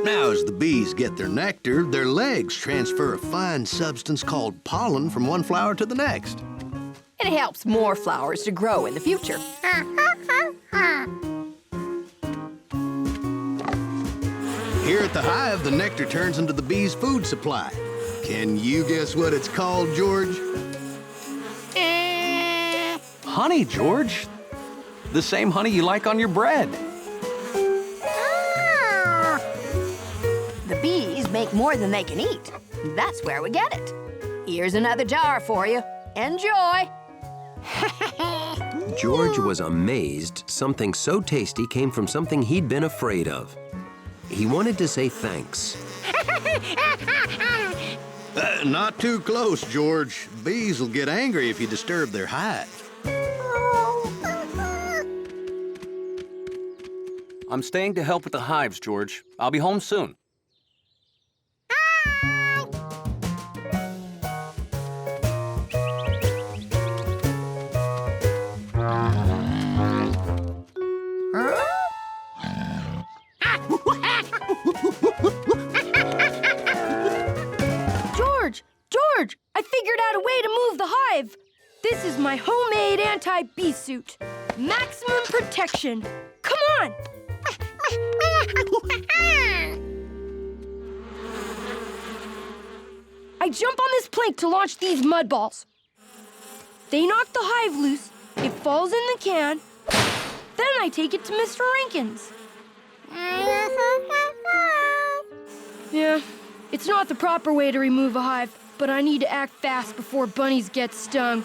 Now, as the bees get their nectar, their legs transfer a fine substance called pollen from one flower to the next. It helps more flowers to grow in the future. Here at the hive, the nectar turns into the bees' food supply. Can you guess what it's called, George? Honey, George. The same honey you like on your bread. The bees make more than they can eat. That's where we get it. Here's another jar for you. Enjoy. George was amazed something so tasty came from something he'd been afraid of. He wanted to say thanks. Not too close, George. Bees will get angry if you disturb their hive. I'm staying to help with the hives, George. I'll be home soon. George, I figured out a way to move the hive. This is my homemade anti-bee suit. Maximum protection. Come on. I jump on this plank to launch these mud balls. They knock the hive loose. It falls in the can. Then I take it to Mr. Rankin's. Yeah, it's not the proper way to remove a hive, but I need to act fast before bunnies get stung.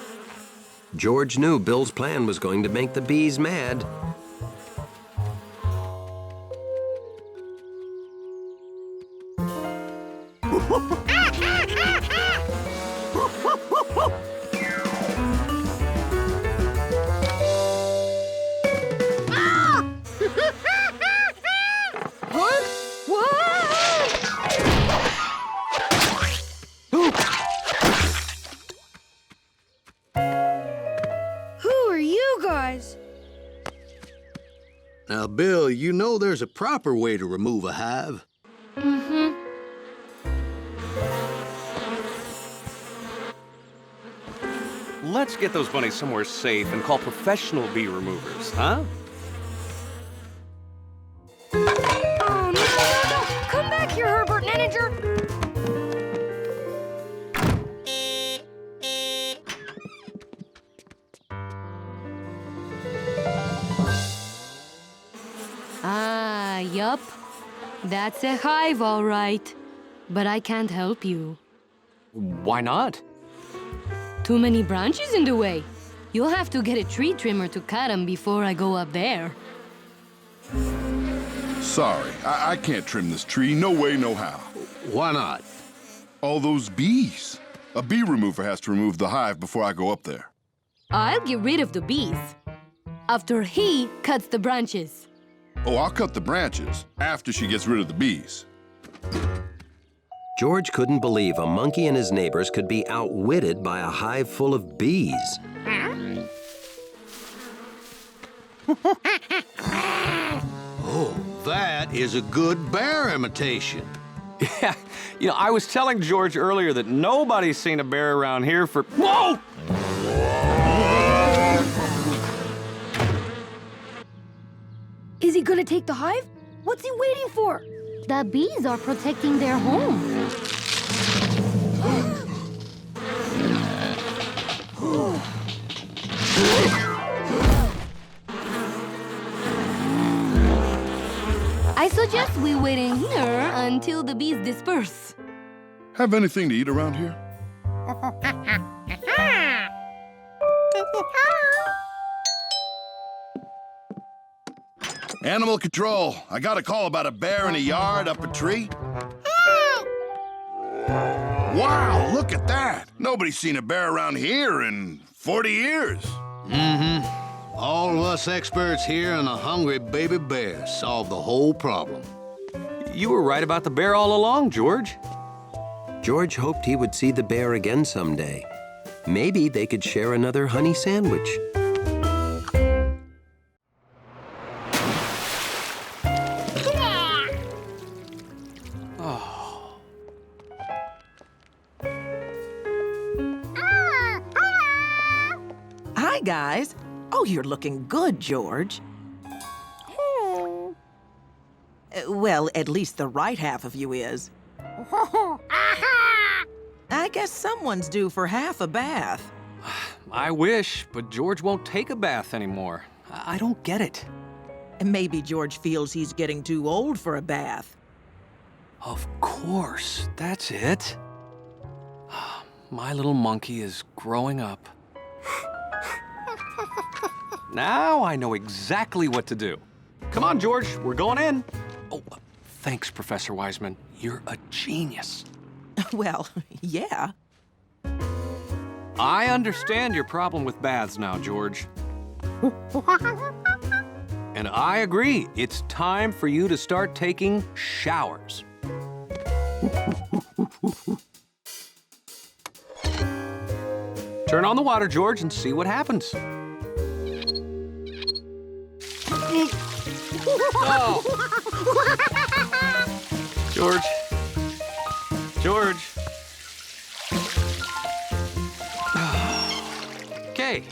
George knew Bill's plan was going to make the bees mad. Now, Bill, you know there's a proper way to remove a hive. Mm-hmm. Let's get those bunnies somewhere safe and call professional bee removers, huh? Oh, no! Come back here, Herbert Manager! Yup. That's a hive, all right. But I can't help you. Why not? Too many branches in the way. You'll have to get a tree trimmer to cut them before I go up there. Sorry, I can't trim this tree. No way, no how. Why not? All those bees. A bee remover has to remove the hive before I go up there. I'll get rid of the bees after he cuts the branches. Oh, I'll cut the branches after she gets rid of the bees. George couldn't believe a monkey and his neighbors could be outwitted by a hive full of bees. Oh, that is a good bear imitation. Yeah, I was telling George earlier that nobody's seen a bear around here for... Whoa! Is he gonna take the hive? What's he waiting for? The bees are protecting their home. I suggest we wait in here until the bees disperse. Have anything to eat around here? Animal control. I got a call about a bear in a yard up a tree. Wow, look at that. Nobody's seen a bear around here in 40 years. Mm-hmm. All of us experts here and a hungry baby bear solved the whole problem. You were right about the bear all along, George. George hoped he would see the bear again someday. Maybe they could share another honey sandwich. guys. Oh, you're looking good, George. Well, at least the right half of you is. I guess someone's due for half a bath. I wish, but George won't take a bath anymore. I don't get it. Maybe George feels he's getting too old for a bath. Of course, that's it. My little monkey is growing up. Now I know exactly what to do. Come on, George, we're going in. Oh, thanks, Professor Wiseman. You're a genius. Well, yeah. I understand your problem with baths now, George. And I agree. It's time for you to start taking showers. Turn on the water, George, and see what happens. Oh. George. George. Okay.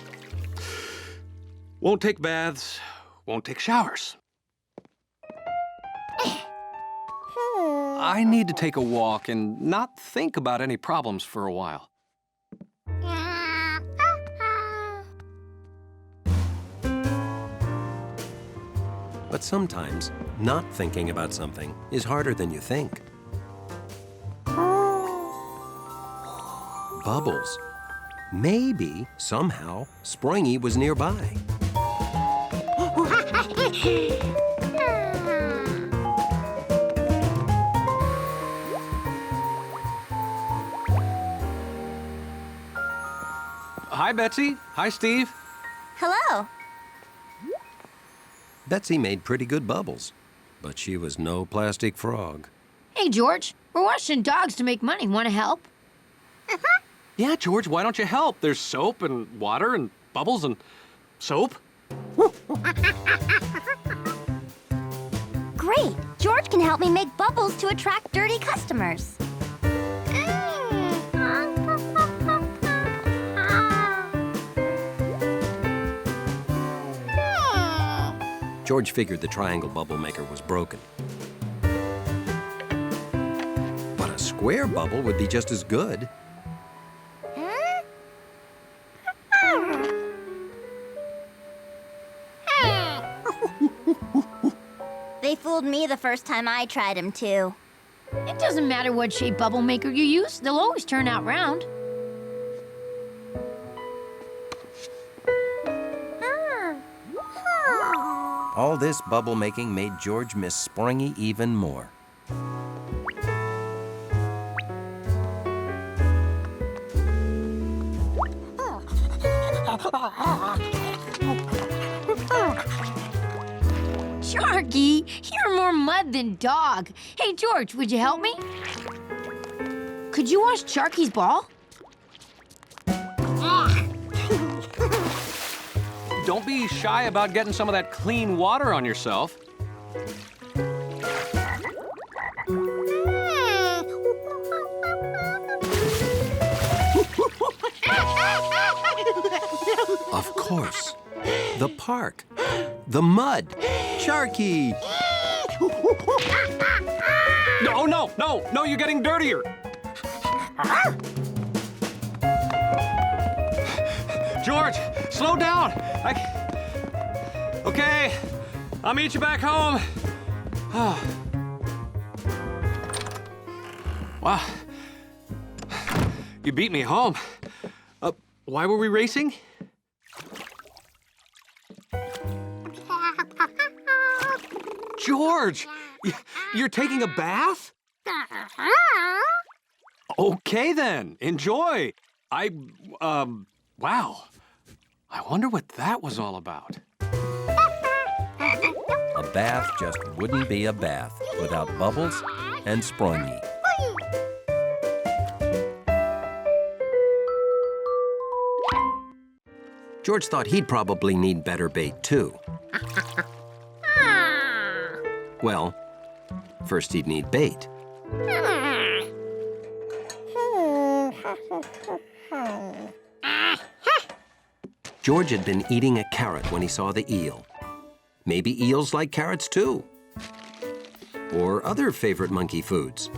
Won't take baths, won't take showers. I need to take a walk and not think about any problems for a while. But sometimes, not thinking about something is harder than you think. Bubbles. Maybe, somehow, Springy was nearby. Hi, Betsy. Hi, Steve. Hello. Betsy made pretty good bubbles, but she was no plastic frog. Hey, George, we're washing dogs to make money. Want to help? Yeah, George, why don't you help? There's soap and water and bubbles and soap. Great. George can help me make bubbles to attract dirty customers. George figured the triangle bubble maker was broken. But a square bubble would be just as good. They fooled me the first time I tried them, too. It doesn't matter what shape bubble maker you use. They'll always turn out round. All this bubble making made George miss Springy even more. Sharky, you're more mud than dog. Hey, George, would you help me? Could you wash Sharky's ball? Don't be shy about getting some of that clean water on yourself. Of course. The park. The mud. Sharky! No, no, no, no, you're getting dirtier. George, slow down. Okay, I'll meet you back home. Wow, you beat me home. Why were we racing? George, you're taking a bath? Okay then, enjoy. Wow. I wonder what that was all about. A bath just wouldn't be a bath without Bubbles and Springy. George thought he'd probably need better bait, too. Well, first he'd need bait. George had been eating a carrot when he saw the eel. Maybe eels like carrots too. Or other favorite monkey foods.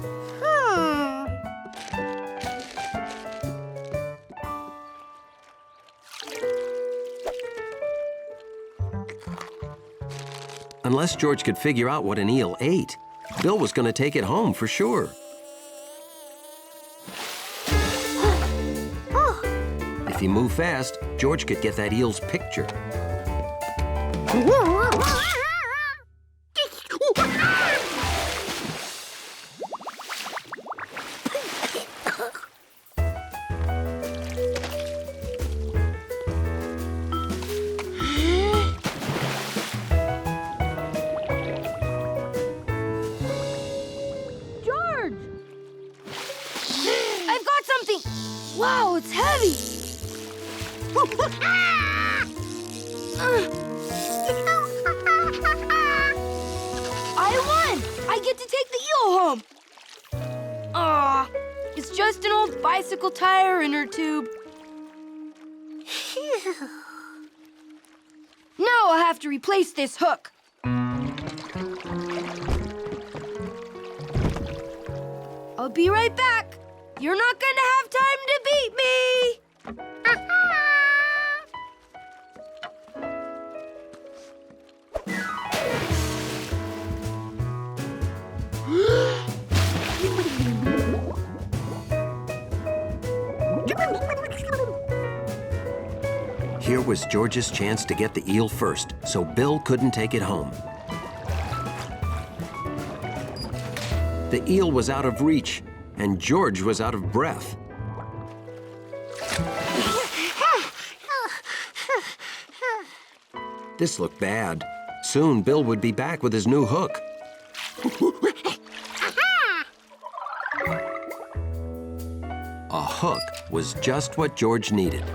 Unless George could figure out what an eel ate, Bill was going to take it home for sure. If he moved fast, George could get that eel's picture. George! I've got something! Wow, it's heavy! I won! I get to take the eel home! Aw, it's just an old bicycle tire inner tube. Now I'll have to replace this hook. I'll be right back. You're not gonna have time to beat me! Here was George's chance to get the eel first, so Bill couldn't take it home. The eel was out of reach, and George was out of breath. This looked bad. Soon, Bill would be back with his new hook. A hook was just what George needed.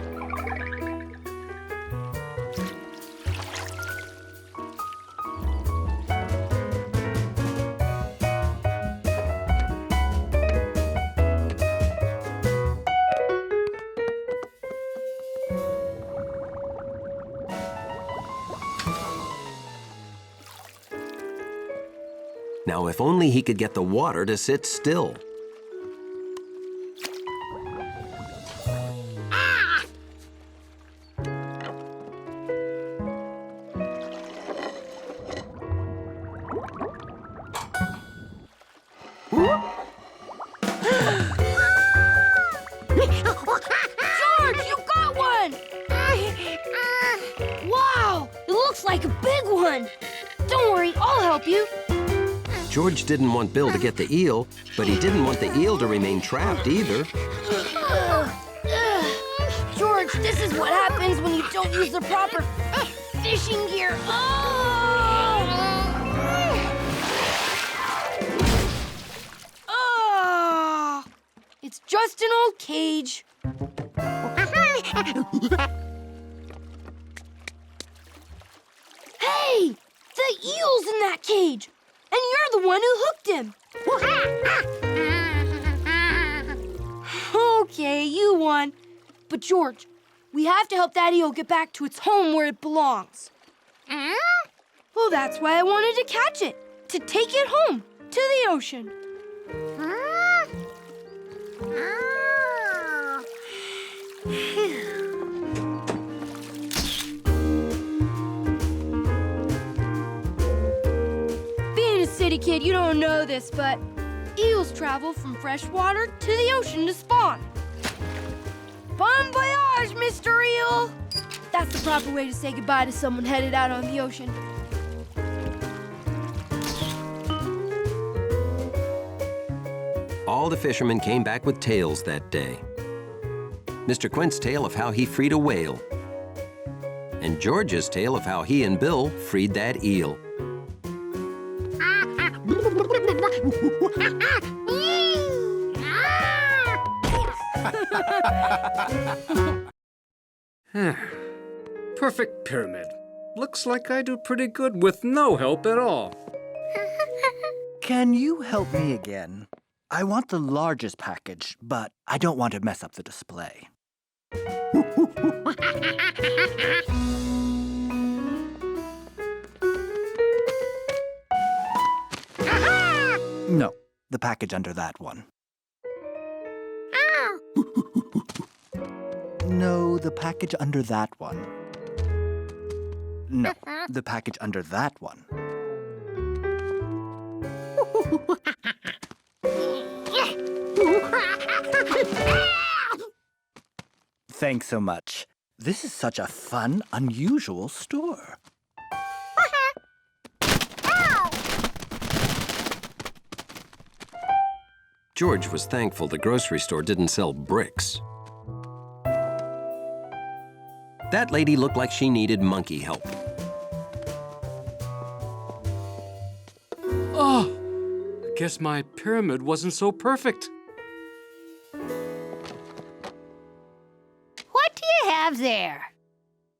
Now, if only he could get the water to sit still. George, you got one! Wow, it looks like a big one. Don't worry, I'll help you. George didn't want Bill to get the eel, but he didn't want the eel to remain trapped either. George, this is what happens when you don't use the proper fishing gear. Oh! It's just an old cage. Hey! The eel's in that cage! And you're the one who hooked him. Okay, you won. But George, we have to help that eel get back to its home where it belongs. Well, that's why I wanted to catch it, to take it home, to the ocean. Being a city kid, you don't know this, but eels travel from fresh water to the ocean to spawn. Bon voyage, Mr. Eel! That's the proper way to say goodbye to someone headed out on the ocean. All the fishermen came back with tales that day. Mr. Quint's tale of how he freed a whale, and George's tale of how he and Bill freed that eel. Perfect pyramid. Looks like I do pretty good with no help at all. Can you help me again? I want the largest package, but I don't want to mess up the display. No, the package under that one. No, the package under that one. No, the package under that one. Thanks so much. This is such a fun, unusual store. George was thankful the grocery store didn't sell bricks. That lady looked like she needed monkey help. Oh, I guess my pyramid wasn't so perfect. What do you have there?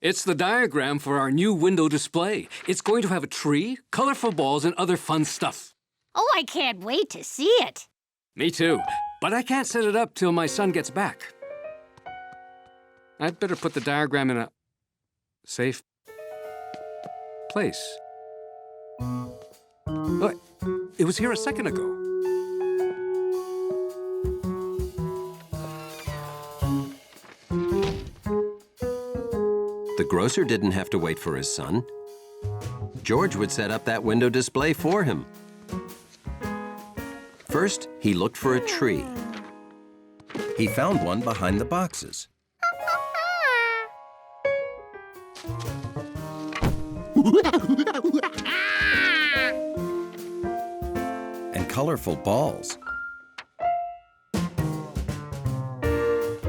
It's the diagram for our new window display. It's going to have a tree, colorful balls, and other fun stuff. Oh, I can't wait to see it. Me too, but I can't set it up till my son gets back. I'd better put the diagram in a safe place. But it was here a second ago. The grocer didn't have to wait for his son. George would set up that window display for him. First, he looked for a tree. He found one behind the boxes. And colorful balls.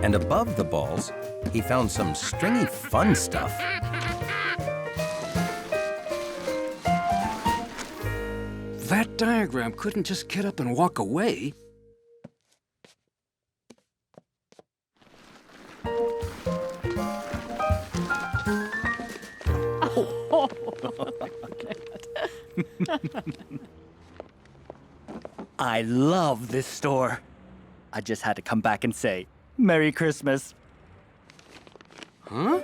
And above the balls, he found some stringy fun stuff. That diagram couldn't just get up and walk away. I love this store. I just had to come back and say, Merry Christmas. Huh?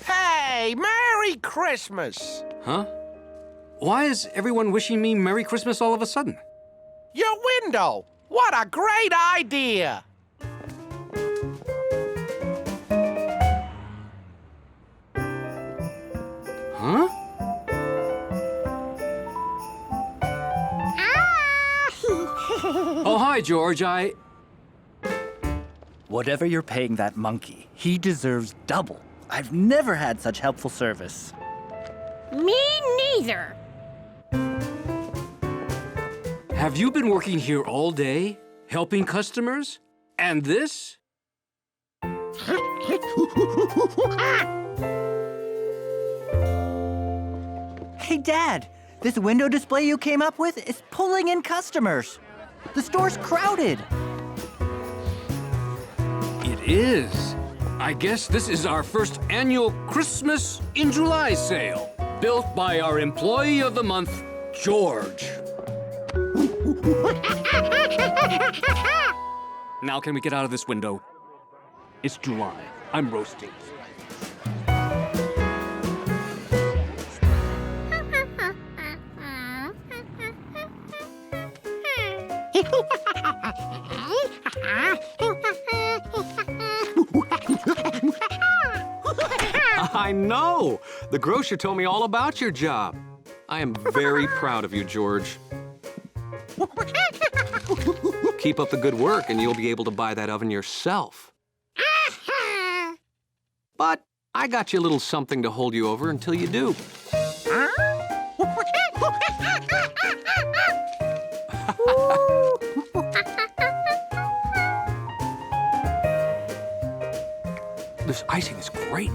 Hey, Merry Christmas! Huh? Why is everyone wishing me Merry Christmas all of a sudden? Your window! What a great idea! Huh? Oh, hi, George. Whatever you're paying that monkey, he deserves double. I've never had such helpful service. Me neither. Have you been working here all day, helping customers? And this? Hey, Dad, this window display you came up with is pulling in customers. The store's crowded. It is. I guess this is our first annual Christmas in July sale, built by our Employee of the Month, George. Now can we get out of this window? It's July. I'm roasting. I know! The grocer told me all about your job. I am very proud of you, George. Keep up the good work and you'll be able to buy that oven yourself. But I got you a little something to hold you over until you do. This icing is great.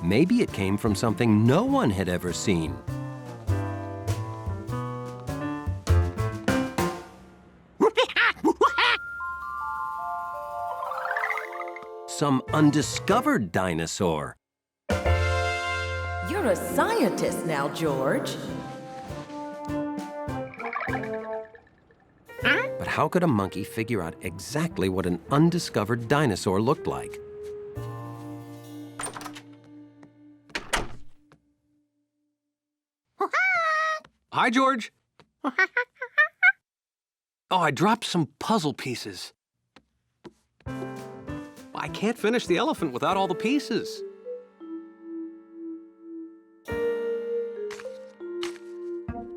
Maybe it came from something no one had ever seen. Some undiscovered dinosaur. You're a scientist now, George. Huh? how could a monkey figure out exactly what an undiscovered dinosaur looked like? Hi, George. Oh, I dropped some puzzle pieces. I can't finish the elephant without all the pieces.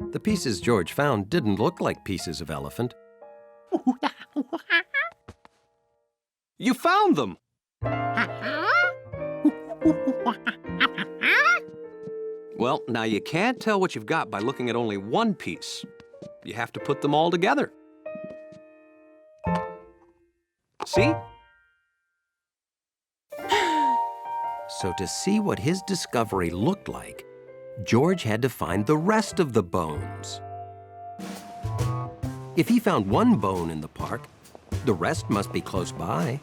The pieces George found didn't look like pieces of elephant. You found them! Well, now you can't tell what you've got by looking at only one piece. You have to put them all together. See? So to see what his discovery looked like, George had to find the rest of the bones. If he found one bone in the park, the rest must be close by.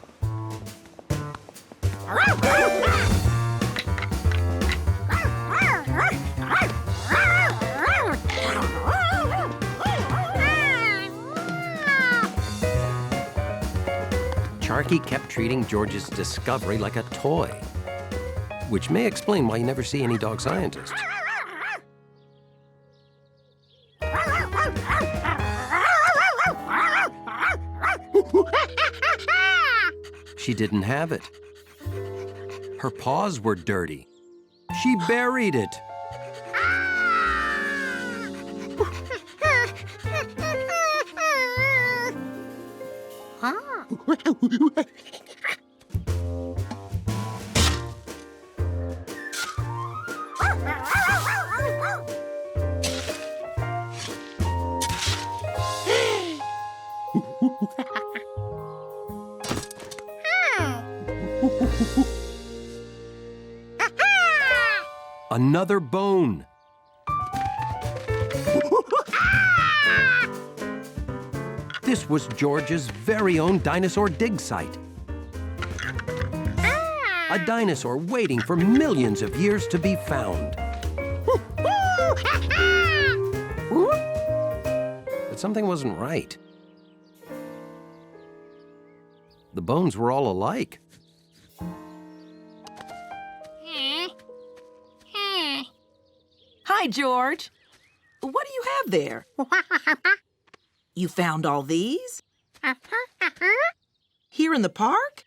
Sharky kept treating George's discovery like a toy, which may explain why you never see any dog scientists. She didn't have it. Her paws were dirty. She buried it. Another bone. This was George's very own dinosaur dig site. A dinosaur waiting for millions of years to be found. But something wasn't right. The bones were all alike. Hi, George. What do you have there? You found all these? Here in the park?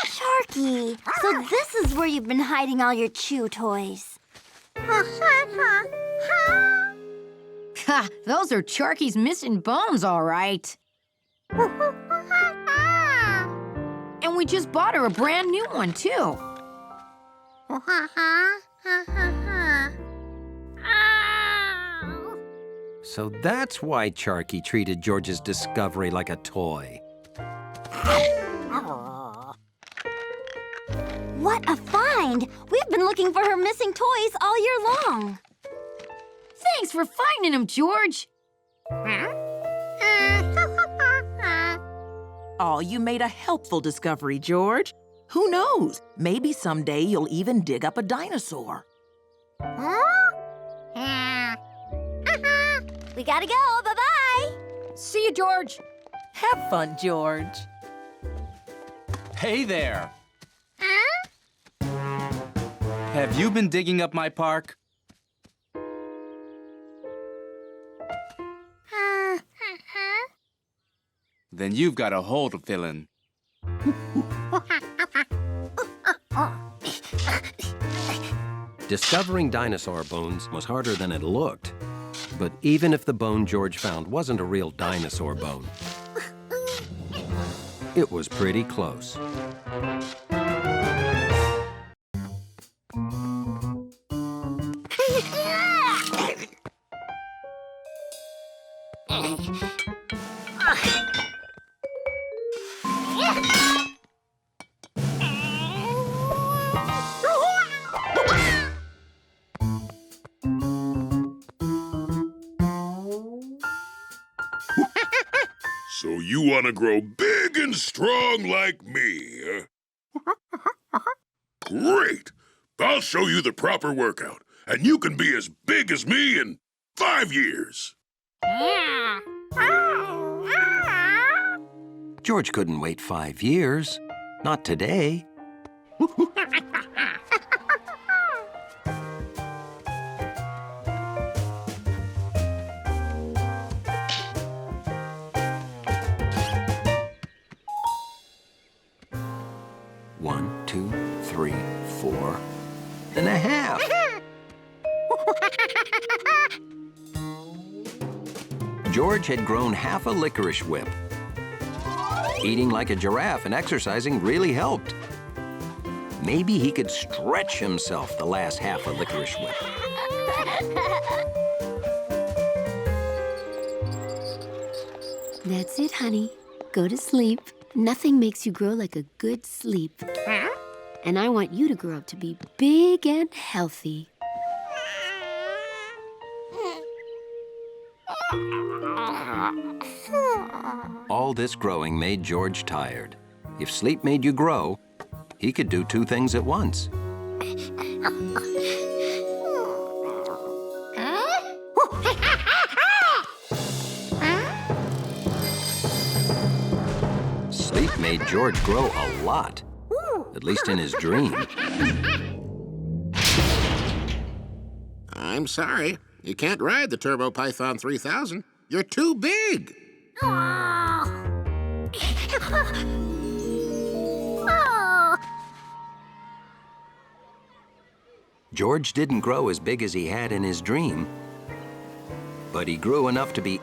Sharky, so this is where you've been hiding all your chew toys. Ha! Those are Sharky's missing bones, all right. And we just bought her a brand new one, too. So that's why Sharky treated George's discovery like a toy. What a find! We've been looking for her missing toys all year long. Thanks for finding them, George. Oh, you made a helpful discovery, George. Who knows? Maybe someday you'll even dig up a dinosaur. We gotta go. Bye-bye. See you, George. Have fun, George. Hey there. Have you been digging up my park? Then you've got a hole to fill in. Discovering dinosaur bones was harder than it looked. But even if the bone George found wasn't a real dinosaur bone, it was pretty close. So you want to grow big and strong like me, huh? Great! I'll show you the proper workout. and you can be as big as me in 5 years. George couldn't wait 5 years. Not today. One, 2, 3, 4 and a half. George had grown half a licorice whip. Eating like a giraffe and exercising really helped. Maybe he could stretch himself the last half a licorice whip. That's it, honey. Go to sleep. Nothing makes you grow like a good sleep. And I want you to grow up to be big and healthy. All this growing made George tired. If sleep made you grow, he could do 2 things at once. Sleep made George grow a lot, at least in his dream. I'm sorry. You can't ride the Turbo Python 3000. You're too big. George didn't grow as big as he had in his dream, but he grew enough to be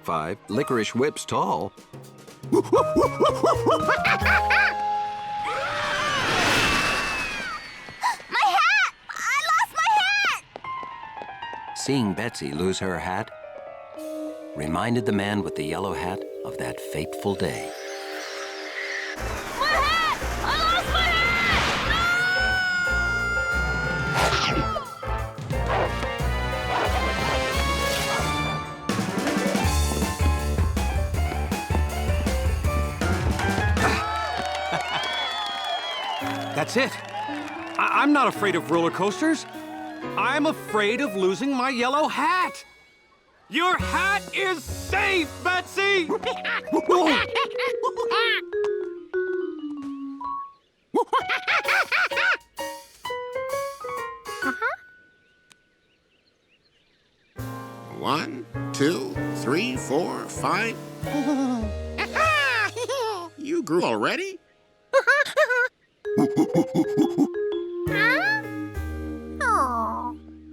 5 licorice whips tall. My hat! I lost my hat! Seeing Betsy lose her hat reminded the man with the yellow hat of that fateful day. My hat! I lost my That's it. I'm not afraid of roller coasters. I'm afraid of losing my yellow hat. Your hat is safe, Betsy! One, 2, 3, 4, 5. You grew already?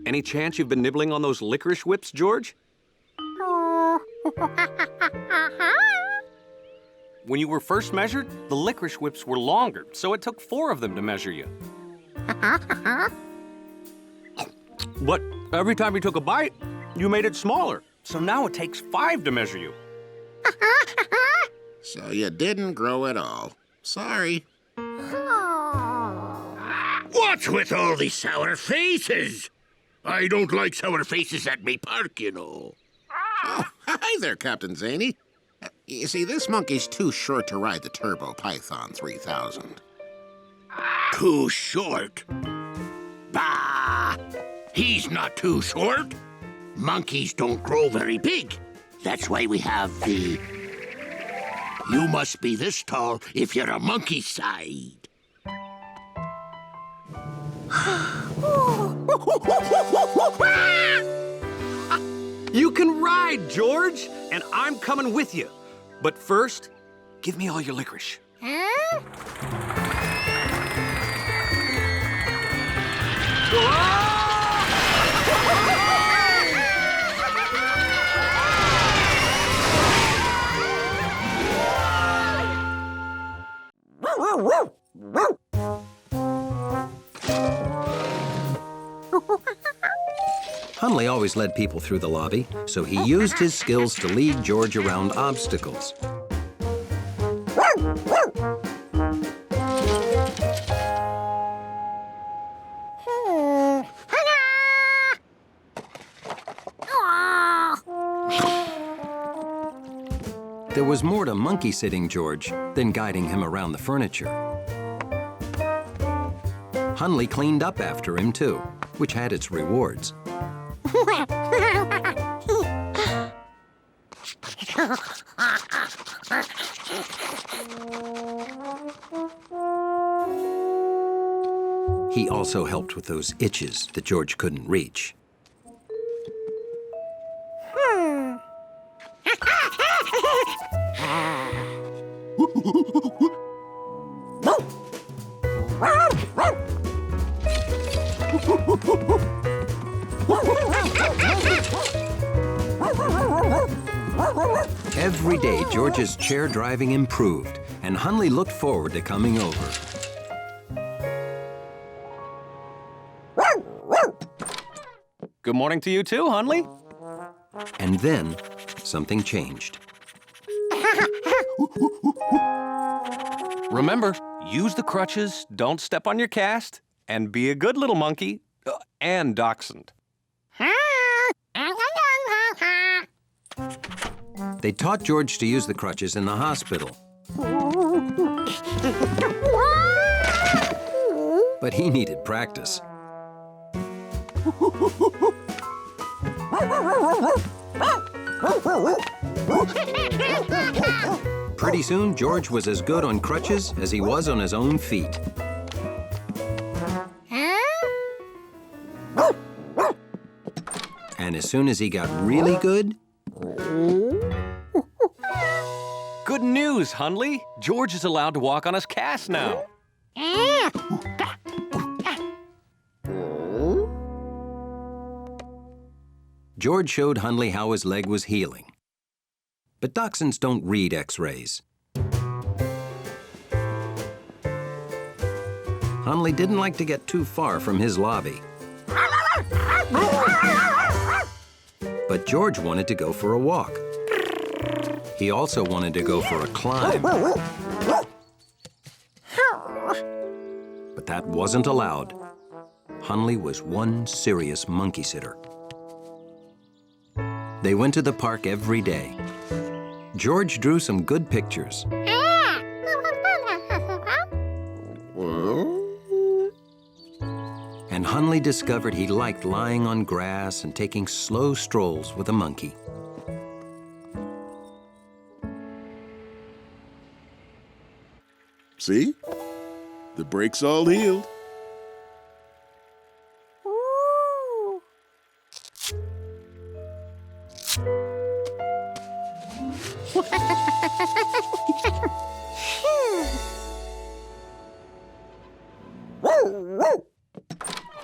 Any chance you've been nibbling on those licorice whips, George? When you were first measured, the licorice whips were longer, so it took 4 of them to measure you. But every time you took a bite, you made it smaller, so now it takes 5 to measure you. So you didn't grow at all. Sorry. What's with all these sour faces? I don't like sour faces at me park, you know. Oh, hi there, Captain Zany. You see, this monkey's too short to ride the Turbo Python 3000. Too short? Bah! He's not too short. Monkeys don't grow very big. That's why we have the... You must be this tall if you're a monkey side. You can ride, George, and I'm coming with you. But first, give me all your licorice. Hunley always led people through the lobby, so he used his skills to lead George around obstacles. There was more to monkey-sitting George than guiding him around the furniture. Hunley cleaned up after him, too. which had its rewards. He also helped with those itches that George couldn't reach. Every day, George's chair driving improved, and Hunley looked forward to coming over. Good morning to you too, Hunley. And then, something changed. Remember, use the crutches, don't step on your cast, and be a good little monkey, and dachshund. They taught George to use the crutches in the hospital. But he needed practice. Pretty soon, George was as good on crutches as he was on his own feet. And as soon as he got really good... Good news, Hunley. George is allowed to walk on his cast now. George showed Hunley how his leg was healing. But dachshunds don't read X-rays. Hunley didn't like to get too far from his lobby. But George wanted to go for a walk. He also wanted to go for a climb. But that wasn't allowed. Hunley was one serious monkey sitter. They went to the park every day. George drew some good pictures. And Hunley discovered he liked lying on grass and taking slow strolls with a monkey. See? The break's all healed.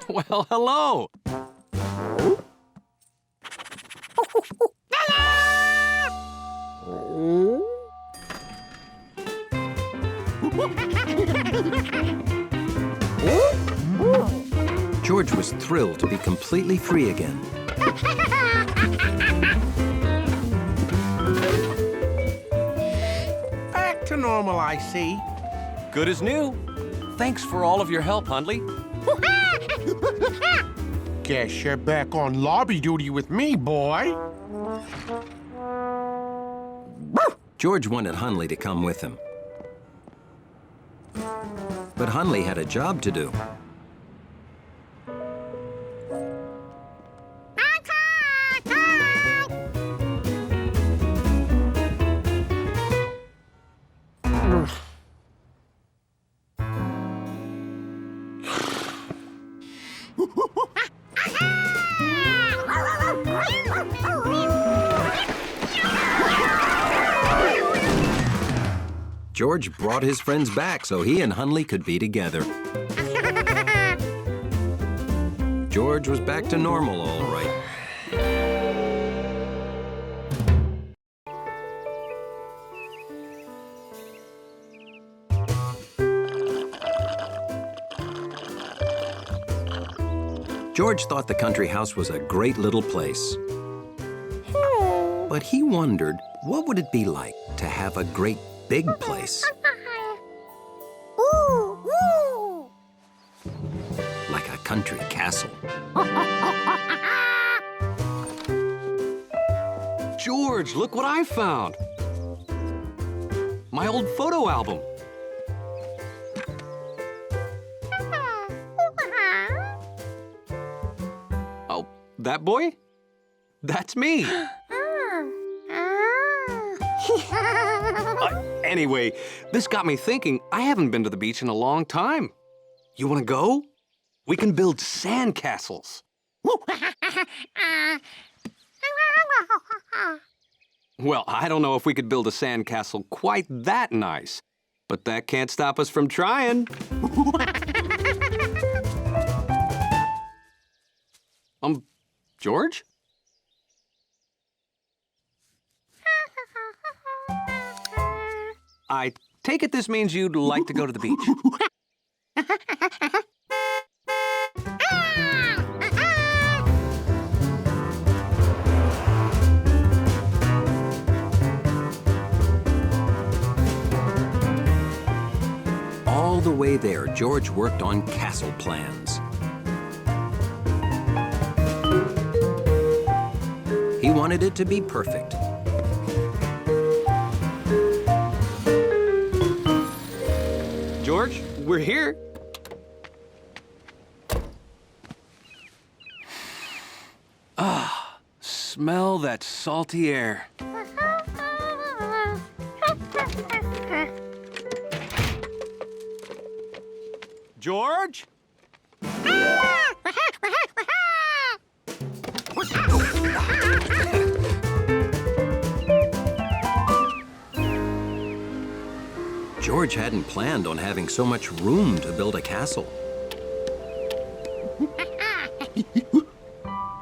Well, hello. George was thrilled to be completely free again. Back to normal, I see. Good as new. Thanks for all of your help, Hunley. Guess you're back on lobby duty with me, boy. George wanted Hunley to come with him. But Hunley had a job to do. George brought his friends back so he and Hunley could be together. George was back to normal, all right. George thought the country house was a great little place. But he wondered, what would it be like to have a great big place? Like a country castle. George, look what I found. My old photo album. That boy? That's me. Anyway, this got me thinking. I haven't been to the beach in a long time. You want to go? We can build sandcastles. Well, I don't know if we could build a sandcastle quite that nice, but that can't stop us from trying. George? I take it this means you'd like to go to the beach. All the way there, George worked on castle plans. He wanted it to be perfect. George, we're here. Ah, smell that salty air. George? George hadn't planned on having so much room to build a castle.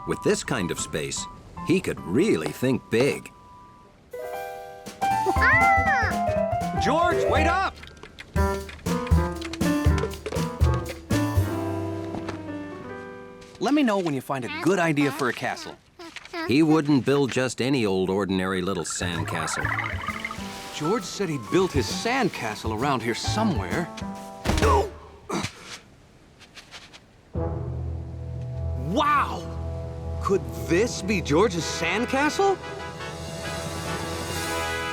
With this kind of space, he could really think big. George, wait up! Let me know when you find a good idea for a castle. He wouldn't build just any old ordinary little sandcastle. George said he built his sandcastle around here somewhere. Wow! Could this be George's sandcastle?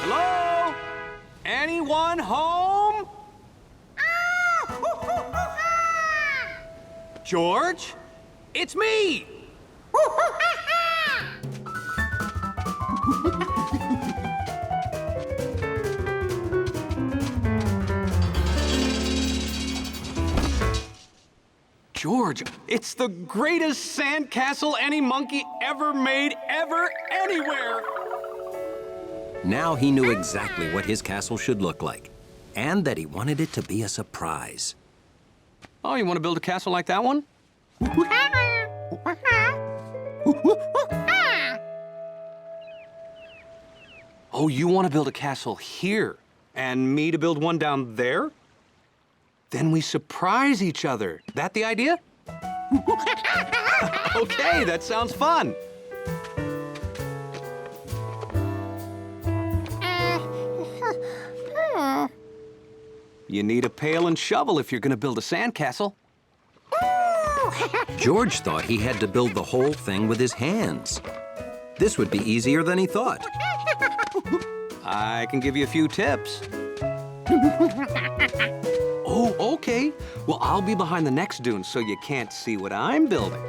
Hello? Anyone home? George? It's me! George, it's the greatest sandcastle any monkey ever made, anywhere! Now he knew exactly what his castle should look like, and that he wanted it to be a surprise. Oh, you want to build a castle like that one? Oh, you want to build a castle here, and me to build one down there? Then we surprise each other. That the idea? Okay, that sounds fun. You need a pail and shovel if you're going to build a sandcastle. George thought he had to build the whole thing with his hands. This would be easier than he thought. I can give you a few tips. Oh, okay. Well, I'll be behind the next dune so you can't see what I'm building.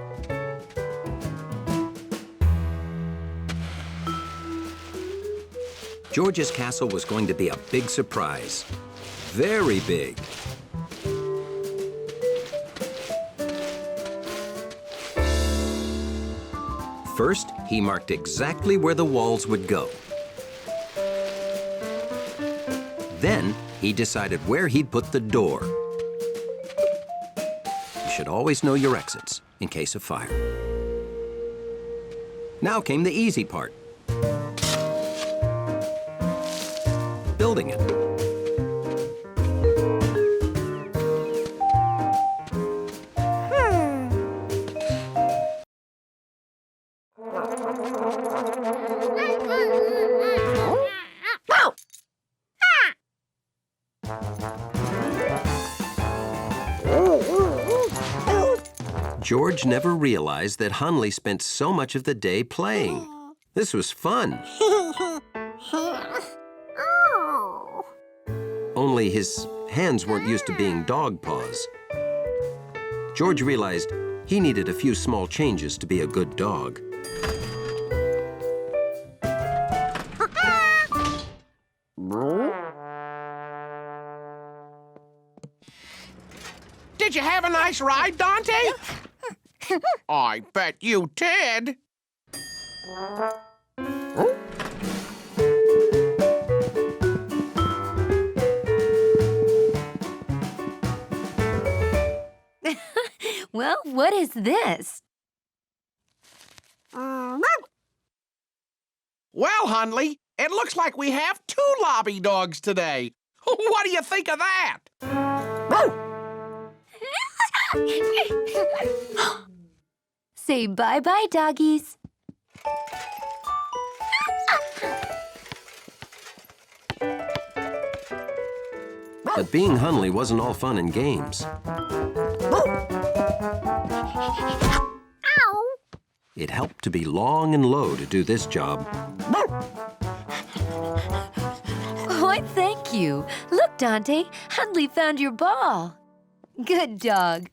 George's castle was going to be a big surprise. Very big. First, he marked exactly where the walls would go. Then, he decided where he'd put the door. You should always know your exits in case of fire. Now came the easy part. Building it. George never realized that Hunley spent so much of the day playing. This was fun. Only his hands weren't used to being dog paws. George realized He needed a few small changes to be a good dog. Did you have a nice ride, Dante? I bet you did. Well, what is this? Well, Hundley, it looks like we have 2 lobby dogs today. What do you think of that? Say bye-bye, doggies. But being Hundley wasn't all fun and games. It helped to be long and low to do this job. Why, thank you. Look, Dante, Hundley found your ball. Good dog.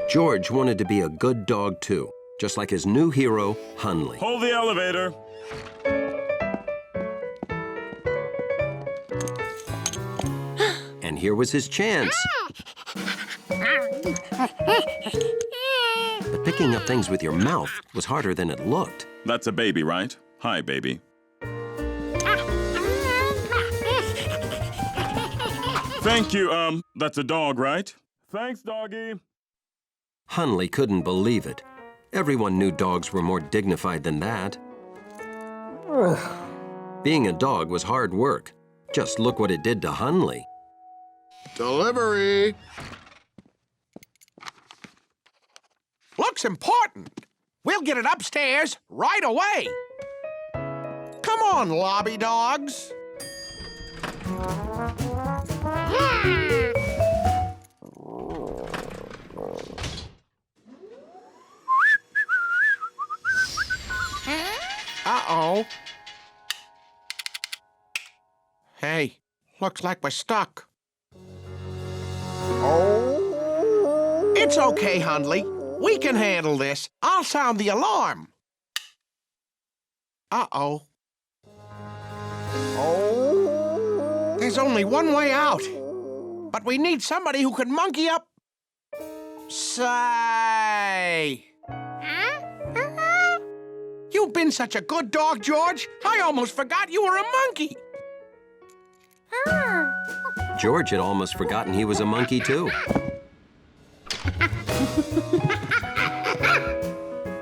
George wanted to be a good dog, too, just like his new hero, Hundley. Hold the elevator. And here was his chance. But picking up things with your mouth was harder than it looked. That's a baby, right? Hi, baby. Thank you, that's a dog, right? Thanks, doggy. Hundley couldn't believe it. Everyone knew dogs were more dignified than that. Being a dog was hard work. Just look what it did to Hundley. Delivery! Looks important. We'll get it upstairs right away. Come on, lobby dogs. Uh-oh. Hey, looks like we're stuck. Oh. It's okay, Hundley. We can handle this. I'll sound the alarm. Uh-oh. Oh. There's only one way out. But we need somebody who can monkey up. Say. You've been such a good dog, George. I almost forgot you were a monkey. George had almost forgotten he was a monkey, too.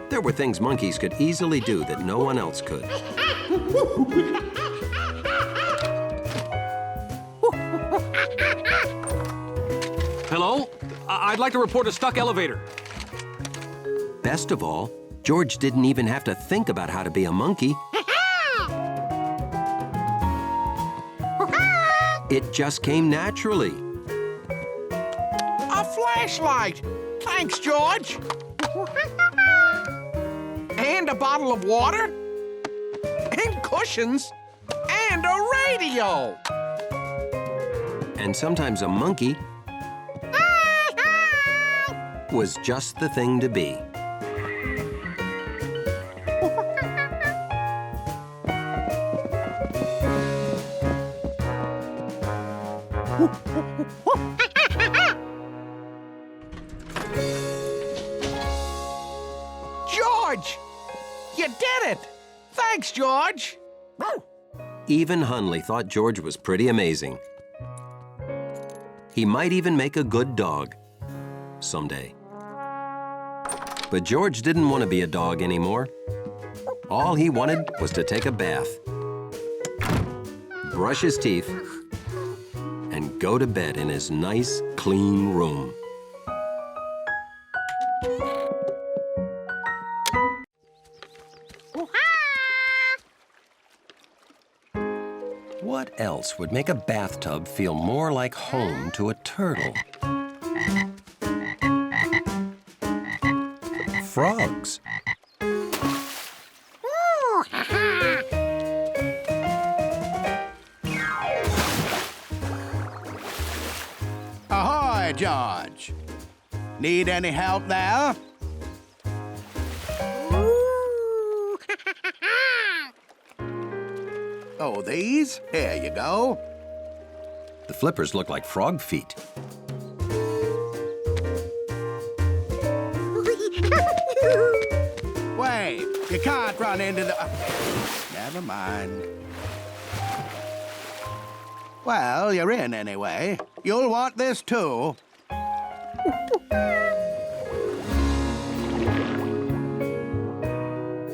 There were things monkeys could easily do that no one else could. Hello? I'd like to report a stuck elevator. Best of all, George didn't even have to think about how to be a monkey. It just came naturally. A flashlight. Thanks, George. And a bottle of water. And cushions. And a radio. And sometimes a monkey was just the thing to be. George! You did it! Thanks, George! Even Hundley thought George was pretty amazing. He might even make a good dog someday. But George didn't want to be a dog anymore. All he wanted was to take a bath, brush his teeth, and go to bed in his nice, clean room. What else would make a bathtub feel more like home to a turtle? Frogs. Ahoy, George. Need any help there? Oh, these? Here you go. The flippers look like frog feet. Wait, you can't run into the... Never mind. Well, you're in anyway. You'll want this too.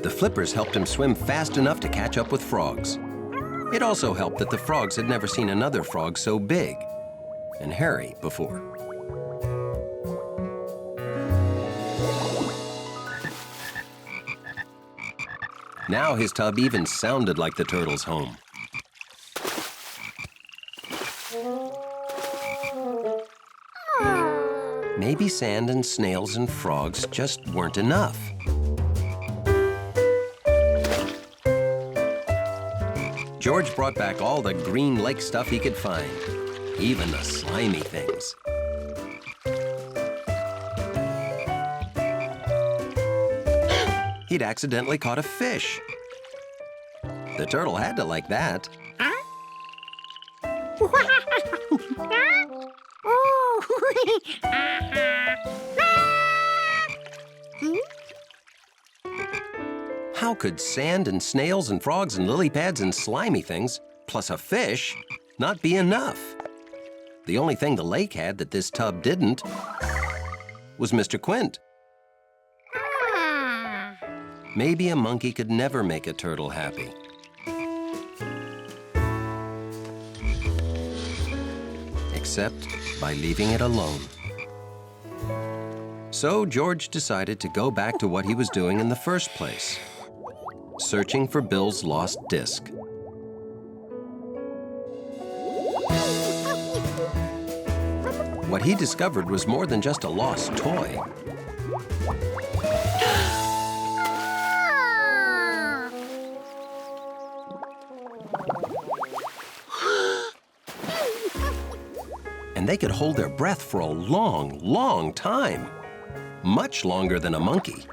The flippers helped him swim fast enough to catch up with frogs. It also helped that the frogs had never seen another frog so big and hairy before. Now his tub even sounded like the turtle's home. Maybe sand and snails and frogs just weren't enough. George brought back all the green lake stuff he could find, even the slimy things. He'd accidentally caught a fish. The turtle had to like that. How could sand and snails and frogs and lily pads and slimy things, plus a fish, not be enough? The only thing the lake had that this tub didn't was Mr. Quint. Maybe a monkey could never make a turtle happy. Except by leaving it alone. So George decided to go back to what he was doing in the first place. Searching for Bill's lost disc. What he discovered was more than just a lost toy. And they could hold their breath for a long, long time. Much longer than a monkey.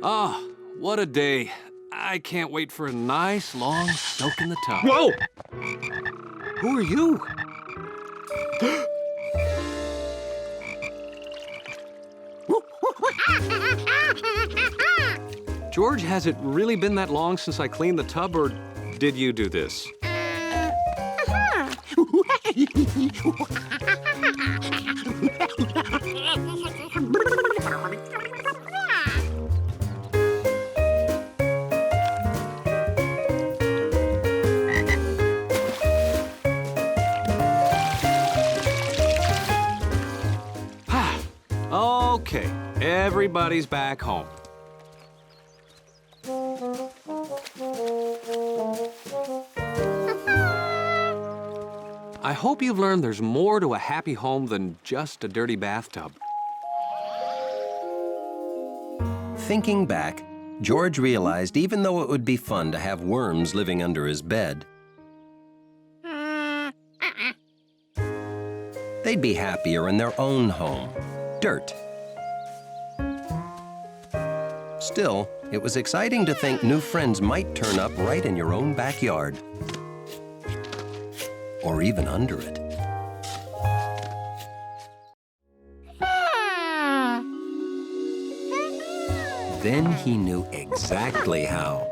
Ah, what a day. I can't wait for a nice, long soak in the tub. Whoa! Who are you? George, has it really been that long since I cleaned the tub, or did you do this? Okay, everybody's back home. I hope you've learned there's more to a happy home than just a dirty bathtub. Thinking back, George realized even though it would be fun to have worms living under his bed, they'd be happier in their own home, dirt. Still, it was exciting to think new friends might turn up right in your own backyard. Or even under it. Then he knew exactly how.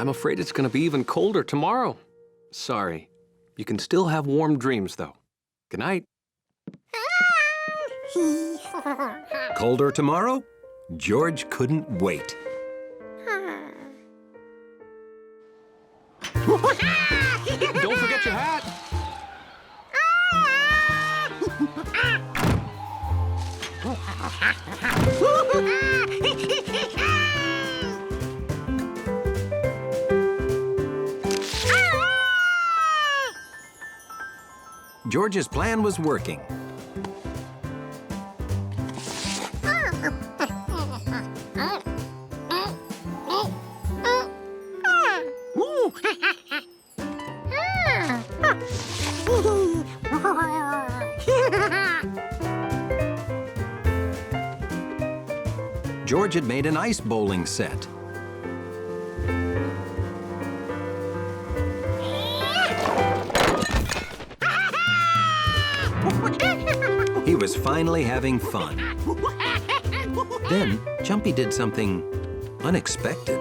I'm afraid it's going to be even colder tomorrow. Sorry. You can still have warm dreams, though. Good night. Colder tomorrow? George couldn't wait. Don't forget your hat. George's plan was working. George had made an ice bowling set. He was finally having fun. Then, Jumpy did something unexpected.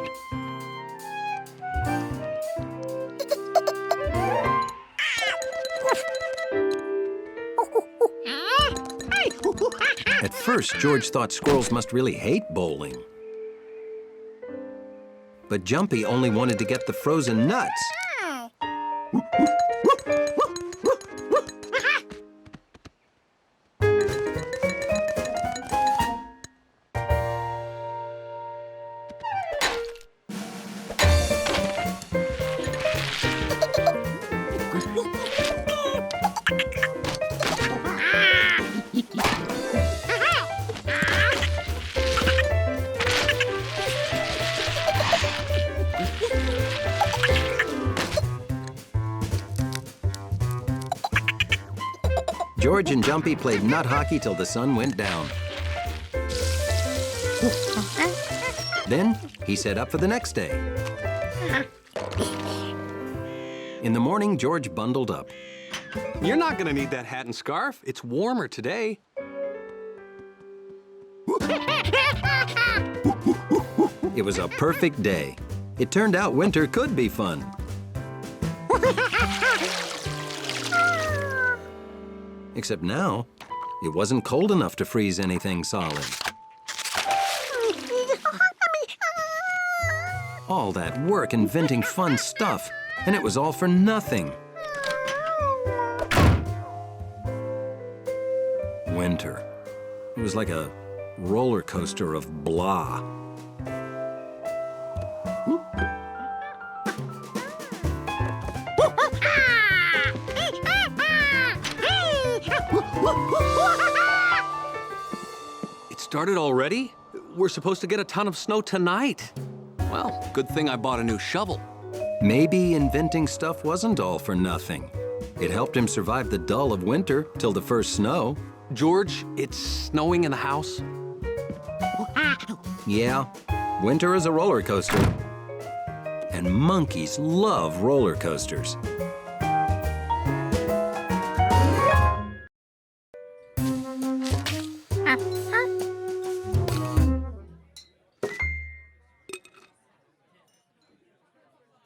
At first, George thought squirrels must really hate bowling. But Jumpy only wanted to get the frozen nuts. George and Jumpy played nut hockey till the sun went down. Then he set up for the next day. In the morning, George bundled up. You're not going to need that hat and scarf. It's warmer today. It was a perfect day. It turned out winter could be fun. Except now, it wasn't cold enough to freeze anything solid. All that work inventing fun stuff, and it was all for nothing. Winter. It was like a roller coaster of blah. It started already? We're supposed to get a ton of snow tonight. Well, good thing I bought a new shovel. Maybe inventing stuff wasn't all for nothing. It helped him survive the dull of winter till the first snow. George, it's snowing in the house. Yeah, winter is a roller coaster. And monkeys love roller coasters.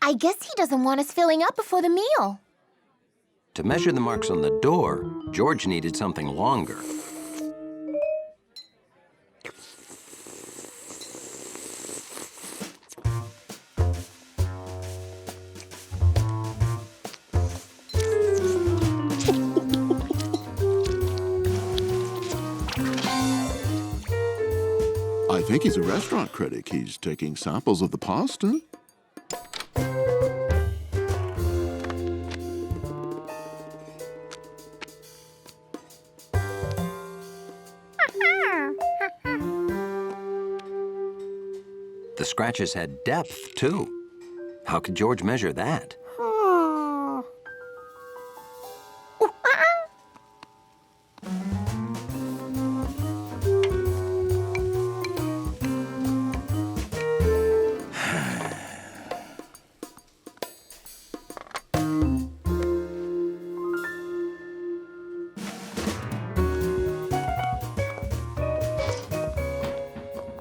I guess he doesn't want us filling up before the meal. To measure the marks on the door, George needed something longer. I think he's a restaurant critic. He's taking samples of the pasta. The scratches had depth, too. How could George measure that?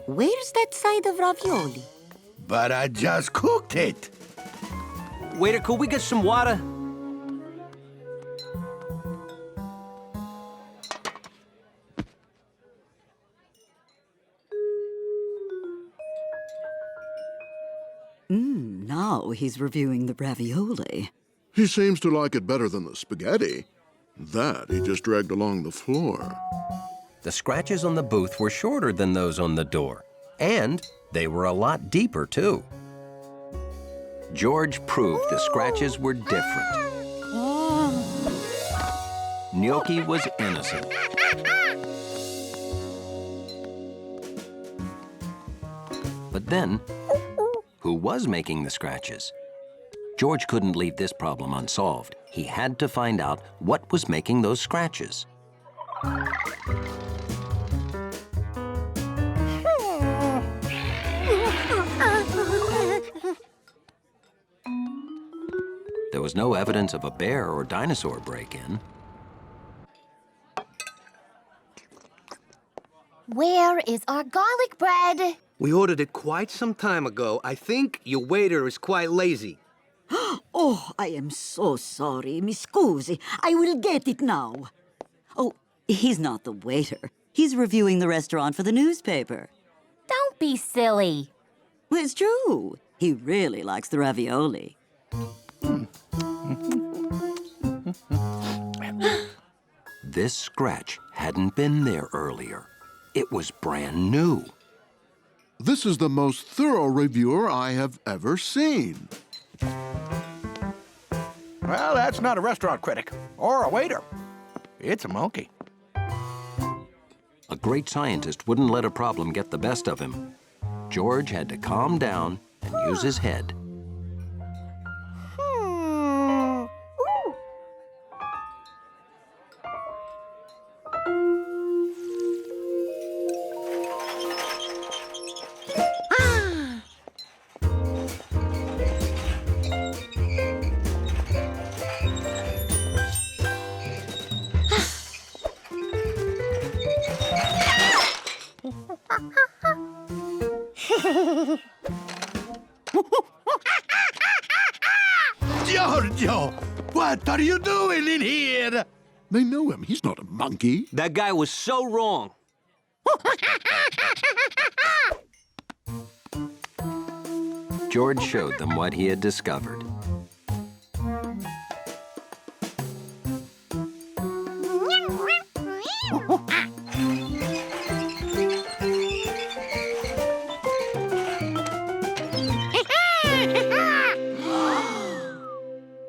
Where's that side of ravioli? But I just cooked it. Waiter, could we get some water? Now he's reviewing the ravioli. He seems to like it better than the spaghetti. That he just dragged along the floor. The scratches on the booth were shorter than those on the door, and they were a lot deeper, too. George proved the scratches were different. Gnocchi was innocent. But then, who was making the scratches? George couldn't leave this problem unsolved. He had to find out what was making those scratches. There was no evidence of a bear or dinosaur break-in. Where is our garlic bread? We ordered it quite some time ago. I think your waiter is quite lazy. Oh, I am so sorry. Mi scusi. I will get it now. Oh, he's not the waiter. He's reviewing the restaurant for the newspaper. Don't be silly. Well, it's true. He really likes the ravioli. This scratch hadn't been there earlier. It was brand new. This is the most thorough reviewer I have ever seen. Well, that's not a restaurant critic or a waiter. It's a monkey. A great scientist wouldn't let a problem get the best of him. George had to calm down and use his head. Giorgio, what are you doing in here? They know him. He's not a monkey. That guy was so wrong. George showed them what he had discovered.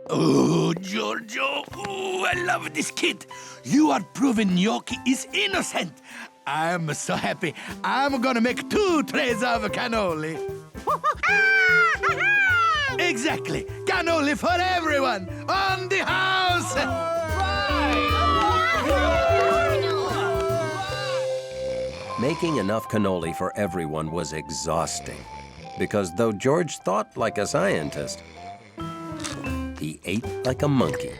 Oh, Giorgio, oh, I love this kid. You are proving Gnocchi is innocent. I'm so happy. I'm gonna make 2 trays of cannoli. Exactly. Cannoli for everyone on the house. Making enough cannoli for everyone was exhausting, because though George thought like a scientist, he ate like a monkey.